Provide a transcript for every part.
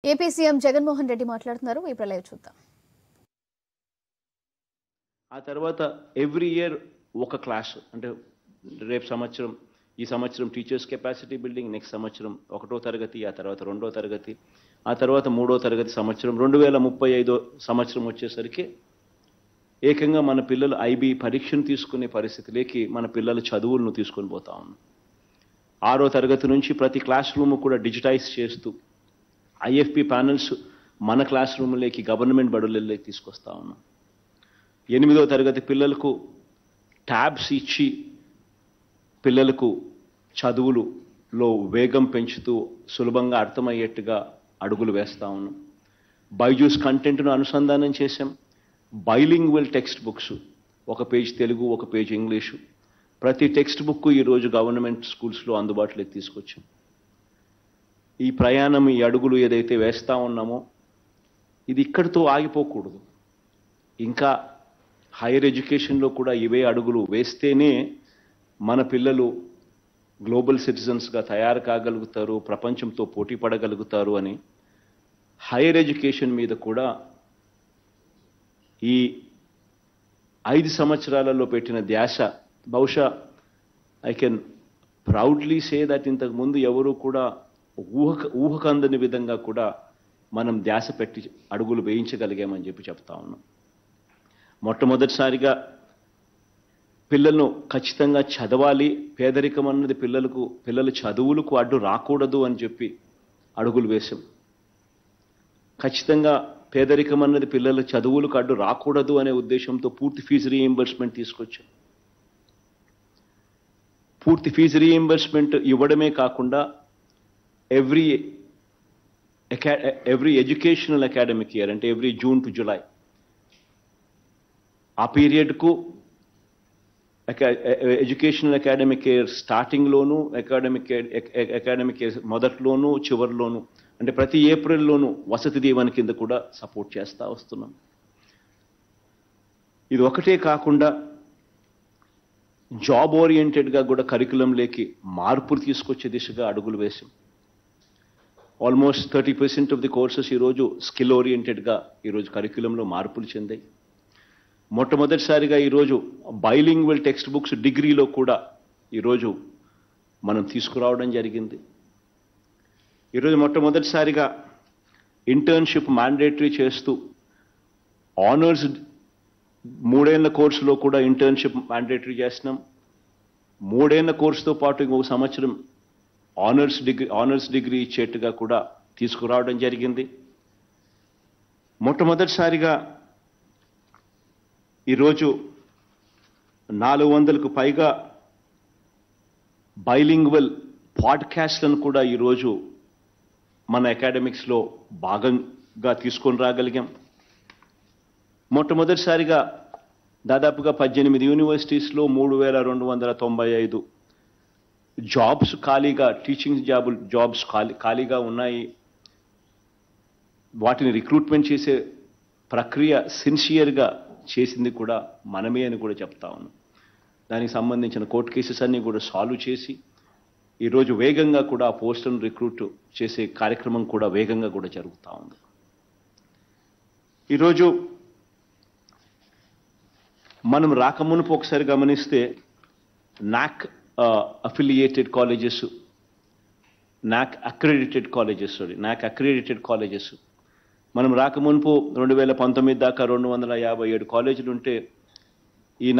AP CM Jaganmohan Reddy మాట్లాడుతున్నారు. ఈ ప్రళయం చూద్దాం. ఆ తర్వాత ఎవ్రీ ఇయర్ ఒక క్లాస్ అంటే రేపు సంవత్సరం ఈ సంవత్సరం టీచర్స్ కెపాసిటీ బిల్డింగ్, నెక్స్ట్ సంవత్సరం 1వ తరగతి, ఆ తర్వాత 2వ తరగతి, ఆ తర్వాత 3వ తరగతి సంవత్సరం 2035 సంవత్సరం వచ్చేసరికి ఏకంగా మన పిల్లలు ఐబీ పరీక్షను తీసుకునే పరిస్థితిలోకి మన పిల్లల చదువులను తీసుకొని పోతా ఉన్నాం. 6వ తరగతి నుంచి ప్రతి క్లాస్ రూమ్ కూడా డిజిటైజ్ చేస్తూ ఐఎఫ్పి ప్యానల్స్ మన క్లాస్ రూమ్లోకి గవర్నమెంట్ బడులలోకి తీసుకొస్తా ఉన్నాం. 8వ తరగతి పిల్లలకు ట్యాబ్స్ ఇచ్చి పిల్లలకు చదువులలో వేగం పెంచుతూ సులభంగా అర్థమయ్యేట్టుగా అడుగులు వేస్తా ఉన్నాం. బైజూస్ కంటెంట్ను అనుసంధానం చేశాం. బైలింగ్వల్ టెక్స్ట్ బుక్స్, ఒక పేజ్ తెలుగు, ఒక పేజ్ ఇంగ్లీషు, ప్రతి టెక్స్ట్ బుక్ ఈరోజు గవర్నమెంట్ స్కూల్స్లో అందుబాటులోకి తీసుకొచ్చాం. ఈ ప్రయాణం, ఈ అడుగులు ఏదైతే వేస్తా ఉన్నామో ఇది ఇక్కడితో ఆగిపోకూడదు. ఇంకా హైయర్ ఎడ్యుకేషన్లో కూడా ఇవే అడుగులు వేస్తేనే మన పిల్లలు గ్లోబల్ సిటిజన్స్గా తయారు కాగలుగుతారు, ప్రపంచంతో పోటీ పడగలుగుతారు అని హైయర్ ఎడ్యుకేషన్ మీద కూడా ఈ 5 సంవత్సరాలలో పెట్టిన ధ్యాస బహుశా I can proudly say that ఇంతకుముందు ఎవరు కూడా ఊహకందని విధంగా కూడా మనం ధ్యాస పెట్టి అడుగులు వేయించగలిగామని చెప్తా ఉన్నాం. మొట్టమొదటిసారిగా పిల్లలను ఖచ్చితంగా చదవాలి, పేదరికం అన్నది పిల్లల చదువులకు అడ్డు రాకూడదు అని చెప్పి అడుగులు వేశాం. ఖచ్చితంగా పేదరికం అన్నది పిల్లల చదువులకు అడ్డు రాకూడదు అనే ఉద్దేశంతో పూర్తి ఫీజు రీయింబర్స్మెంట్ తీసుకొచ్చాం. పూర్తి ఫీజు రీయింబర్స్మెంట్ ఇవ్వడమే కాకుండా ఎవ్రీ ఎడ్యుకేషనల్ అకాడమిక్ ఇయర్ అంటే ఎవ్రీ జూన్ టు జులై ఆ పీరియడ్కు ఎడ్యుకేషనల్ అకాడమిక్ ఇయర్ స్టార్టింగ్లోనూ అకాడమిక్ ఇయర్ మొదట్లోనూ చివరిలోనూ అంటే ప్రతి ఏప్రిల్లోనూ వసతి దీవెన కింద కూడా సపోర్ట్ చేస్తూ వస్తున్నాం. ఇది ఒకటే కాకుండా జాబ్ ఓరియంటెడ్గా కూడా కరికులంలోకి మార్పులు తీసుకొచ్చే దిశగా అడుగులు వేశాం. ఆల్మోస్ట్ 30% ఆఫ్ ది కోర్సెస్ ఈరోజు స్కిల్ ఓరియంటెడ్గా ఈరోజు కరికులంలో మార్పులు చెందాయి. మొట్టమొదటిసారిగా ఈరోజు బైలింగ్వల్ టెక్స్ట్ బుక్స్ డిగ్రీలో కూడా ఈరోజు మనం తీసుకురావడం జరిగింది. ఈరోజు మొట్టమొదటిసారిగా ఇంటర్న్షిప్ మ్యాండేటరీ చేస్తూ ఆనర్స్ 3 ఏళ్ల కోర్సులో కూడా ఇంటర్న్షిప్ మ్యాండేటరీ చేస్తున్నాం. 3 ఏళ్ల కోర్సుతో పాటు ఇంకొక సంవత్సరం ఆనర్స్ డిగ్రీ ఇచ్చేట్టుగా కూడా తీసుకురావడం జరిగింది. మొట్టమొదటిసారిగా ఈరోజు 400కు పైగా బైలింగ్వల్ పాడ్కాస్ట్లను కూడా ఈరోజు మన అకాడమిక్స్లో భాగంగా తీసుకొని రాగలిగాం. మొట్టమొదటిసారిగా దాదాపుగా 18 యూనివర్సిటీస్లో 3295 జాబ్స్ ఖాళీగా, టీచింగ్ జాబ్స్ ఖాళీగా ఉన్నాయి. వాటిని రిక్రూట్మెంట్ చేసే ప్రక్రియ సిన్సియర్గా చేసింది కూడా మనమే అని కూడా చెప్తా ఉన్నాం. దానికి సంబంధించిన కోర్టు కేసెస్ అన్నీ కూడా సాల్వ్ చేసి ఈరోజు వేగంగా కూడా ఆ పోస్టులను రిక్రూట్ చేసే కార్యక్రమం కూడా వేగంగా కూడా జరుగుతూ ఉంది. ఈరోజు మనం రాకమునుపు ఒకసారి గమనిస్తే నాక్ అఫిలియేటెడ్ కాలేజెస్, నాక్ అక్రెడిటెడ్ కాలేజెస్ మనం రాకమునుపు 2019 దాకా 257 కాలేజీలు ఉంటే ఈ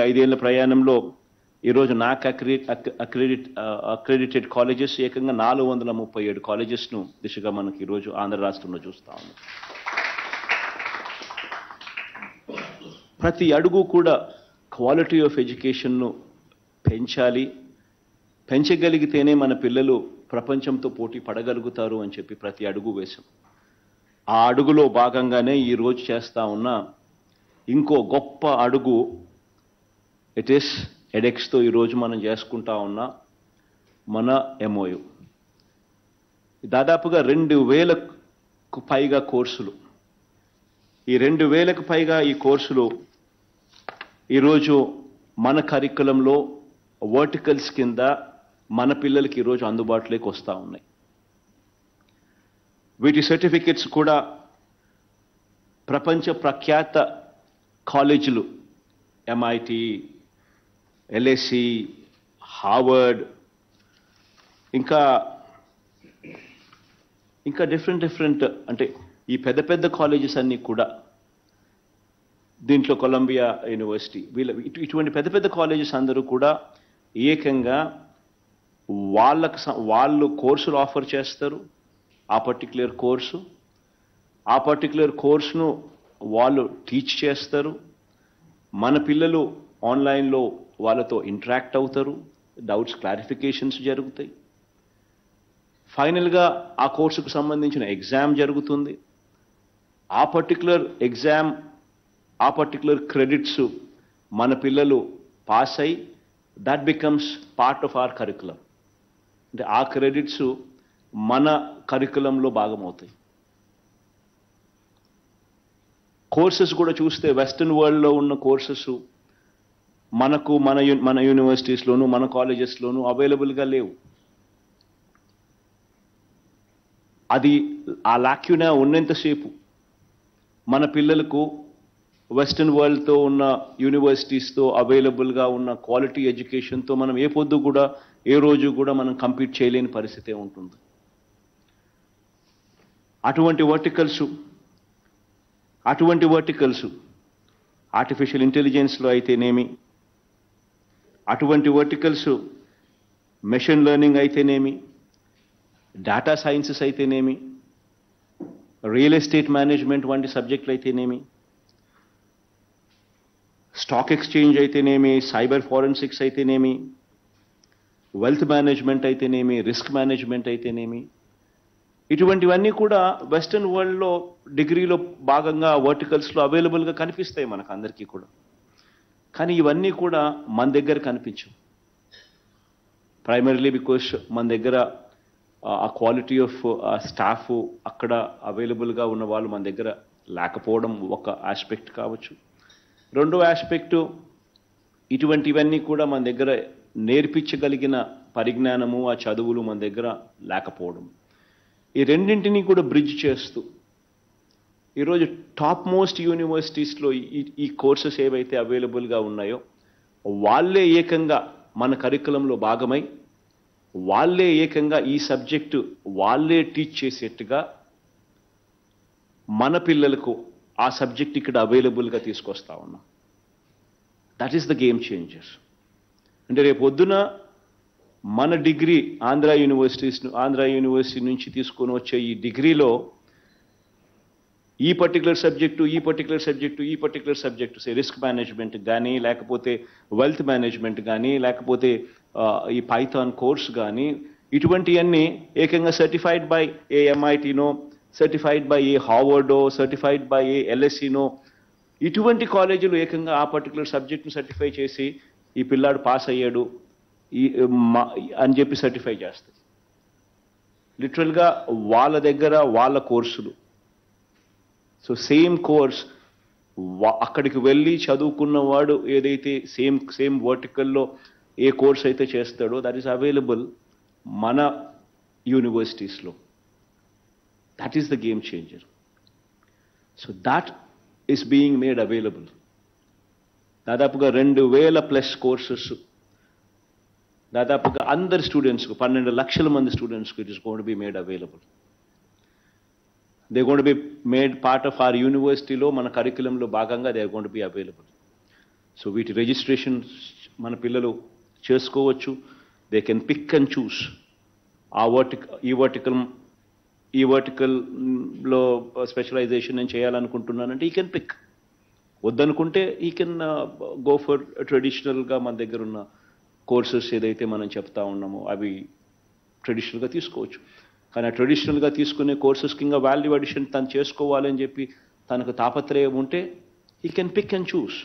5 ఏళ్ల ప్రయాణంలో ఈరోజు నాక్ అక్రెడిటెడ్ కాలేజెస్ ఏకంగా 437 కాలేజెస్ను దిశగా మనకి ఈరోజు ఆంధ్ర రాష్ట్రంలో చూస్తా ఉన్నాం. ప్రతి అడుగు కూడా క్వాలిటీ ఆఫ్ ఎడ్యుకేషన్ను పెంచాలి, పెంచగలిగితేనే మన పిల్లలు ప్రపంచంతో పోటీ పడగలుగుతారు అని చెప్పి ప్రతి అడుగు వేశాం. ఆ అడుగులో భాగంగానే ఈరోజు చేస్తా ఉన్న ఇంకో గొప్ప అడుగు ఎడెక్స్తో ఈరోజు మనం చేసుకుంటా ఉన్న మన ఎంఓయు. దాదాపుగా 2000కు పైగా కోర్సులు, ఈ 2000కు పైగా ఈ కోర్సులు ఈరోజు మన కరికులంలో వర్టికల్స్ కింద మన పిల్లలకి ఈరోజు అందుబాటులోకి వస్తూ ఉన్నాయి. వీటి సర్టిఫికెట్స్ కూడా ప్రపంచ ప్రఖ్యాత కాలేజీలు MIT, LSE, హార్వర్డ్ ఇంకా డిఫరెంట్ అంటే ఈ పెద్ద పెద్ద కాలేజెస్ అన్నీ కూడా దీంట్లో కొలంబియా యూనివర్సిటీ ఇటువంటి పెద్ద పెద్ద కాలేజెస్ అందరూ కూడా ఏకంగా వాళ్ళు కోర్సులు ఆఫర్ చేస్తారు. ఆ పర్టిక్యులర్ కోర్సును వాళ్ళు టీచ్ చేస్తారు. మన పిల్లలు ఆన్లైన్లో వాళ్ళతో ఇంటరాక్ట్ అవుతారు, డౌట్స్ క్లారిఫికేషన్స్ జరుగుతాయి. ఫైనల్గా ఆ కోర్సుకు సంబంధించిన ఎగ్జామ్ జరుగుతుంది. ఆ పర్టిక్యులర్ క్రెడిట్స్ మన పిల్లలు పాస్ అయ్యి that becomes part of hour curriculum. అంటే ఆ క్రెడిట్స్ మన కరికులంలో భాగమవుతాయి. కోర్సెస్ కూడా చూస్తే వెస్టర్న్ వరల్డ్లో ఉన్న కోర్సెస్ మనకు మన యూనివర్సిటీస్లోను మన కాలేజెస్లోను అవైలబుల్గా లేవు. అది ఆ లాక్యునా ఉన్నంతసేపు మన పిల్లలకు వెస్టర్న్ వరల్డ్తో ఉన్న యూనివర్సిటీస్తో అవైలబుల్గా ఉన్న క్వాలిటీ ఎడ్యుకేషన్తో మనం ఏ రోజు కూడా మనం కంపీట్ చేయలేని పరిస్థితే ఉంటుంది. అటువంటి వర్టికల్స్ ఆర్టిఫిషియల్ ఇంటెలిజెన్స్లో అయితేనేమి, అటువంటి వర్టికల్స్ మెషిన్ లెర్నింగ్ అయితేనేమి, డేటా సైన్సెస్ అయితేనేమి, రియల్ ఎస్టేట్ మేనేజ్మెంట్ వంటి సబ్జెక్టులు అయితేనేమి, స్టాక్ ఎక్స్చేంజ్ అయితేనేమి, సైబర్ ఫారెన్సిక్స్ అయితేనేమి, వెల్త్ మేనేజ్మెంట్ అయితేనేమి, రిస్క్ మేనేజ్మెంట్ అయితేనేమి, ఇటువంటివన్నీ కూడా వెస్టర్న్ వరల్డ్లో డిగ్రీలో భాగంగా వర్టికల్స్లో అవైలబుల్గా కనిపిస్తాయి మనకు అందరికీ కూడా. కానీ ఇవన్నీ కూడా మన దగ్గర కనిపించవు. ప్రైమరీలీ బికాస్ మన దగ్గర ఆ క్వాలిటీ ఆఫ్ స్టాఫ్ అక్కడ అవైలబుల్గా ఉన్న వాళ్ళు మన దగ్గర లేకపోవడం ఒక ఆస్పెక్ట్ కావచ్చు. రెండో ఆస్పెక్టు ఇటువంటివన్నీ కూడా మన దగ్గర నేర్పించగలిగిన పరిజ్ఞానము, ఆ చదువులు మన దగ్గర లేకపోవడం. ఈ రెండింటినీ కూడా బ్రిడ్జ్ చేస్తూ ఈరోజు టాప్ మోస్ట్ యూనివర్సిటీస్లో ఈ కోర్సెస్ ఏవైతే అవైలబుల్గా ఉన్నాయో వాళ్ళే ఏకంగా మన కరికులంలో భాగమై వాళ్ళే ఏకంగా ఈ సబ్జెక్టు వాళ్ళే టీచ్ చేసేట్టుగా మన పిల్లలకు ఆ సబ్జెక్ట్ ఇక్కడ అవైలబుల్గా తీసుకొస్తా ఉన్నాం. That is the game changer. అంటే రేపు పొద్దున మన డిగ్రీ ఆంధ్ర యూనివర్సిటీ నుంచి తీసుకొని వచ్చే ఈ డిగ్రీలో ఈ పర్టికులర్ సబ్జెక్టు రిస్క్ మేనేజ్మెంట్ కానీ, లేకపోతే వెల్త్ మేనేజ్మెంట్ కానీ, లేకపోతే ఈ పైథాన్ కోర్స్ కానీ, ఇటువంటివన్నీ ఏకంగా సర్టిఫైడ్ బై ఏ MITనో, సర్టిఫైడ్ బై ఏ హార్వర్డో, సర్టిఫైడ్ బై ఏ LSEనో, ఇటువంటి కాలేజీలు ఏకంగా ఆ పర్టికులర్ సబ్జెక్ట్ను సర్టిఫై చేసి ఈ పిల్లాడు పాస్ అయ్యాడు అని చెప్పి సర్టిఫై చేస్తుంది. లిటరల్గా వాళ్ళ దగ్గర వాళ్ళ కోర్సులు. సో సేమ్ కోర్స్ అక్కడికి వెళ్ళి చదువుకున్నవాడు ఏదైతే సేమ్ వర్టికల్లో ఏ కోర్స్ అయితే చేస్తాడో దట్ ఈస్ అవైలబుల్ మన యూనివర్సిటీస్లో. That is the game changer. So that is being made available. దాదాపుగా 2000+ కోర్సెస్ దాదాపుగా అందరి స్టూడెంట్స్కు 12 లక్షల మంది స్టూడెంట్స్కు it is going to be made available. They going to be made part of our యూనివర్సిటీలో మన కరికులంలో భాగంగా they are going to be available. So వీటి రిజిస్ట్రేషన్ మన పిల్లలు చేసుకోవచ్చు. They can pick and choose ఈ వర్టికల్లో స్పెషలైజేషన్ నేను చేయాలనుకుంటున్నానంటే ఈ కెన్ పిక్. వద్దనుకుంటే ఈ కెన్ గో ఫర్ ట్రెడిషనల్గా మన దగ్గర ఉన్న కోర్సెస్ ఏదైతే మనం చెప్తా ఉన్నామో అవి ట్రెడిషనల్గా తీసుకోవచ్చు. కానీ ఆ ట్రెడిషనల్గా తీసుకునే కోర్సెస్కి ఇంకా వాల్యూ అడిషన్ తను చేసుకోవాలని చెప్పి తనకు తాపత్రయం ఉంటే he can pick and choose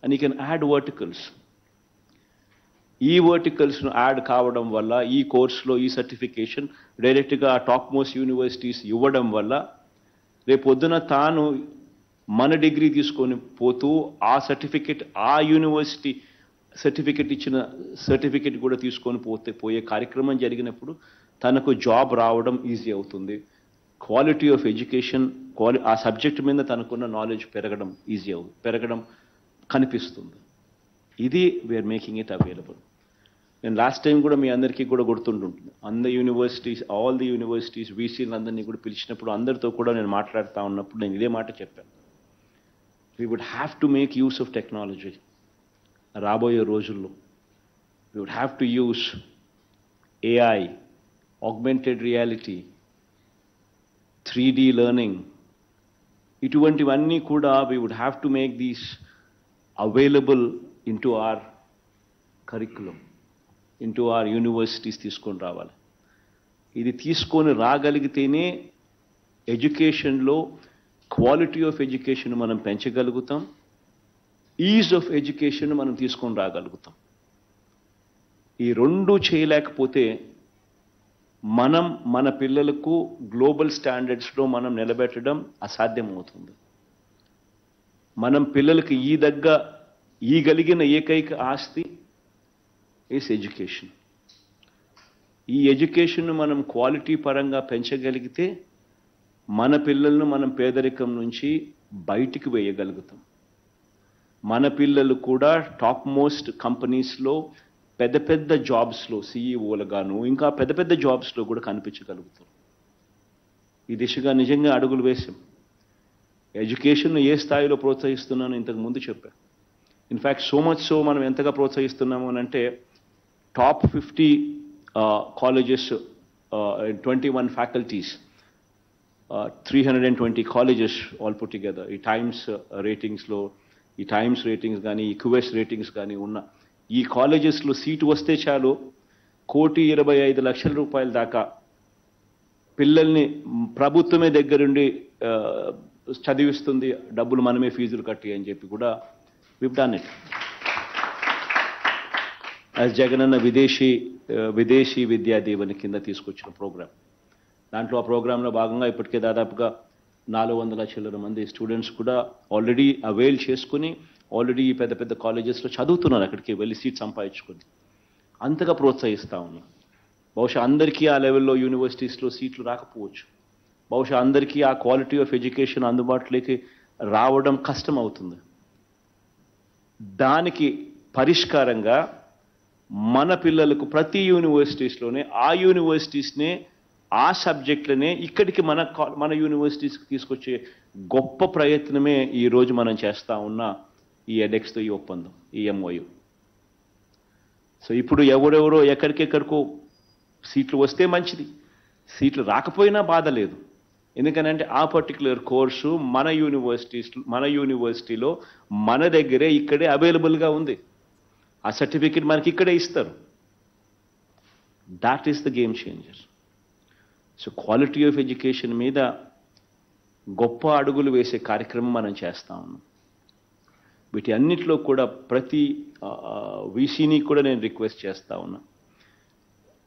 and he can add verticals. ఈ వర్టికల్స్ను యాడ్ కావడం వల్ల ఈ కోర్సులో ఈ సర్టిఫికేషన్ డైరెక్ట్గా టాప్ మోస్ట్ యూనివర్సిటీస్ ఇవ్వడం వల్ల రేపు పొద్దున తాను మన డిగ్రీ తీసుకొని పోతూ ఆ సర్టిఫికెట్ ఆ యూనివర్సిటీ ఇచ్చిన సర్టిఫికెట్ కూడా తీసుకొని పోయే కార్యక్రమం జరిగినప్పుడు తనకు జాబ్ రావడం ఈజీ అవుతుంది. క్వాలిటీ ఆఫ్ ఎడ్యుకేషన్ ఆ సబ్జెక్ట్ మీద తనకున్న నాలెడ్జ్ పెరగడం కనిపిస్తుంది. ఇది వీఆర్ మేకింగ్ ఇట్ అవైలబుల్. నేను లాస్ట్ టైం కూడా మీ అందరికీ కూడా గుర్తుంటుంది, ఆల్ ది యూనివర్సిటీస్ వీసీలందరినీ కూడా పిలిచినప్పుడు అందరితో కూడా నేను మాట్లాడుతూ ఉన్నప్పుడు నేను ఇదే మాట చెప్పాను. We would have to make use of technology. రాబోయే రోజుల్లో we would have to use AI, augmented reality, 3D learning. ఇటువంటివన్నీ కూడా we would have to make these available into our curriculum, into our universities తీసుకొని రావాలి. ఇది తీసుకొని రాగలిగితేనే ఎడ్యుకేషన్లో quality of education మనం పెంచగలుగుతాం, ఈజ్ ఆఫ్ ఎడ్యుకేషన్ మనం తీసుకొని రాగలుగుతాం. ఈ రెండు చేయలేకపోతే మనం మన పిల్లలకు గ్లోబల్ స్టాండర్డ్స్లో మనం నిలబెట్టడం అసాధ్యమవుతుంది. మనం పిల్లలకి ఈగలిగిన ఏకైక ఆస్తి ఈజ్ ఎడ్యుకేషన్. ఈ ఎడ్యుకేషన్ను మనం క్వాలిటీ పరంగా పెంచగలిగితే మన పిల్లలను మనం పేదరికం నుంచి బయటికి వేయగలుగుతాం. మన పిల్లలు కూడా టాప్ మోస్ట్ కంపెనీస్లో పెద్ద పెద్ద జాబ్స్లో సీఈఓలుగాను ఇంకా పెద్ద పెద్ద జాబ్స్లో కూడా కనిపించగలుగుతారు. ఈ దిశగా నిజంగా అడుగులు వేసాం. ఎడ్యుకేషన్ను ఏ స్థాయిలో ప్రోత్సహిస్తున్నానో ఇంతకు ముందు చెప్పాను. ఇన్ఫ్యాక్ట్ సో మచ్ సో మనం ఎంతగా ప్రోత్సహిస్తున్నాము అని అంటే top 50 colleges, 21 faculties, 320 colleges all put together. ఈ టైమ్స్ రేటింగ్స్ కానీ ఈ క్యూఎస్ రేటింగ్స్ కానీ ఉన్న ఈ కాలేజెస్లో సీటు వస్తే చాలు 1,25,00,000 రూపాయల దాకా పిల్లల్ని ప్రభుత్వమే దగ్గరుండి చదివిస్తుంది, డబ్బులు మనమే ఫీజులు కట్టి అని చెప్పి కూడా వివ్ డన్ ఇట్. యాజ్ జగనన్న విదేశీ విద్యా దీవెన కింద తీసుకొచ్చిన ప్రోగ్రామ్. దాంట్లో ఆ ప్రోగ్రాంలో భాగంగా ఇప్పటికే దాదాపుగా 400 చిల్లర మంది స్టూడెంట్స్ కూడా ఆల్రెడీ అవైల్ చేసుకుని ఆల్రెడీ పెద్ద పెద్ద కాలేజెస్లో చదువుతున్నారు, అక్కడికి వెళ్ళి సీట్ సంపాదించుకొని. అంతగా ప్రోత్సహిస్తూ ఉన్నాం. బహుశా అందరికీ ఆ లెవెల్లో యూనివర్సిటీస్లో సీట్లు రాకపోవచ్చు, బహుశా అందరికీ ఆ క్వాలిటీ ఆఫ్ ఎడ్యుకేషన్ అందుబాటులోకి రావడం కష్టం అవుతుంది. దానికి పరిష్కారంగా మన పిల్లలకు ప్రతి యూనివర్సిటీస్లోనే ఆ యూనివర్సిటీస్నే ఆ సబ్జెక్టులనే ఇక్కడికి మన యూనివర్సిటీస్కి తీసుకొచ్చే గొప్ప ప్రయత్నమే ఈరోజు మనం చేస్తూ ఉన్న ఈ ఎడెక్స్తో ఈ ఒప్పందం, ఈ MOU. సో ఇప్పుడు ఎవరెవరో ఎక్కడికెక్కడికో సీట్లు వస్తే మంచిది, సీట్లు రాకపోయినా బాధ లేదు. ఎందుకనంటే ఆ పర్టికులర్ కోర్సు మన యూనివర్సిటీలో మన దగ్గరే ఇక్కడే అవైలబుల్గా ఉంది. ఆ సర్టిఫికెట్ మనకి ఇక్కడే ఇస్తారు. That is the game changer. So quality of education మీద గొప్ప అడుగులు వేసే కార్యక్రమం మనం చేస్తా ఉన్నాం. వీటి అన్నిటిలో కూడా ప్రతి వీసీని కూడా నేను రిక్వెస్ట్ చేస్తా ఉన్నా,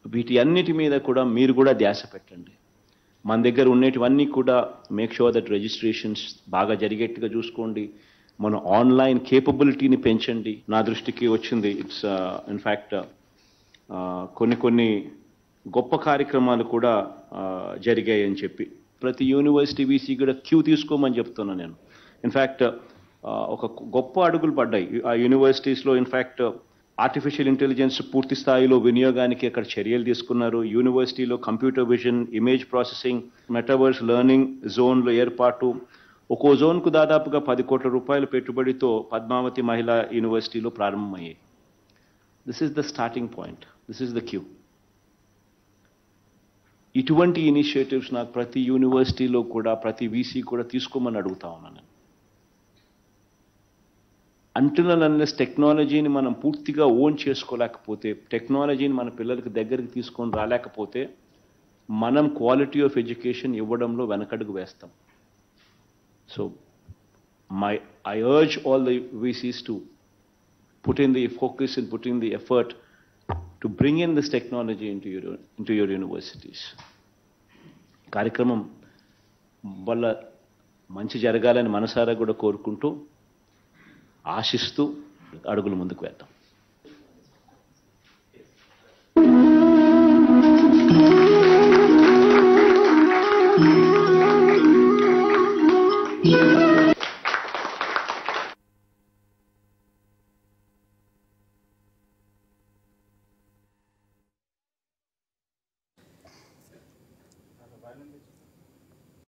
వీటి అన్నిటి మీద కూడా మీరు కూడా ధ్యాస పెట్టండి. మన దగ్గర ఉండేటివన్నీ కూడా మేక్ షూర్ దట్ రిజిస్ట్రేషన్స్ బాగా జరిగేట్టుగా చూసుకోండి. మన ఆన్లైన్ కేపబిలిటీని పెంచండి. నా దృష్టికి వచ్చింది, ఇట్స్ ఇన్ఫ్యాక్ట్ కొన్ని గొప్ప కార్యక్రమాలు కూడా జరిగాయని చెప్పి ప్రతి యూనివర్సిటీ వీసీ కూడా క్యూ తీసుకోమని చెప్తున్నాను నేను. ఇన్ఫ్యాక్ట్ ఒక గొప్ప అడుగులు పడ్డాయి ఆ యూనివర్సిటీస్లో. ఇన్ఫ్యాక్ట్ ఆర్టిఫిషియల్ ఇంటెలిజెన్స్ పూర్తి స్థాయిలో వినియోగానికి అక్కడ చర్యలు తీసుకున్నారు. యూనివర్సిటీలో computer vision, image processing, metaverse learning జోన్ల ఏర్పాటు. ఒక్కో జోన్కు దాదాపుగా 10 కోట్ల రూపాయల పెట్టుబడితో పద్మావతి మహిళా యూనివర్సిటీలో ప్రారంభమయ్యాయి. This is the starting point, this is the cue. ఇటువంటి ఇనిషియేటివ్స్ నాకు ప్రతి యూనివర్సిటీలో కూడా ప్రతి వీసీ కూడా తీసుకోమని అడుగుతా ఉన్నాను. అన్లెస్ టెక్నాలజీని మనం పూర్తిగా ఓన్ చేసుకోలేకపోతే, టెక్నాలజీని మన పిల్లలకి దగ్గరికి తీసుకొని రాలేకపోతే మనం క్వాలిటీ ఆఫ్ ఎడ్యుకేషన్ ఇవ్వడంలో వెనకడుగు వేస్తాం. So I urge all the VCs to put in the focus and put in the effort to bring in this technology into your universities. కార్యక్రమం వల్ల మంచి జరగాలని మనసారా కూడా కోరుకుంటూ ఆశిస్తూ అడుగులు ముందుకు వేద్దాం.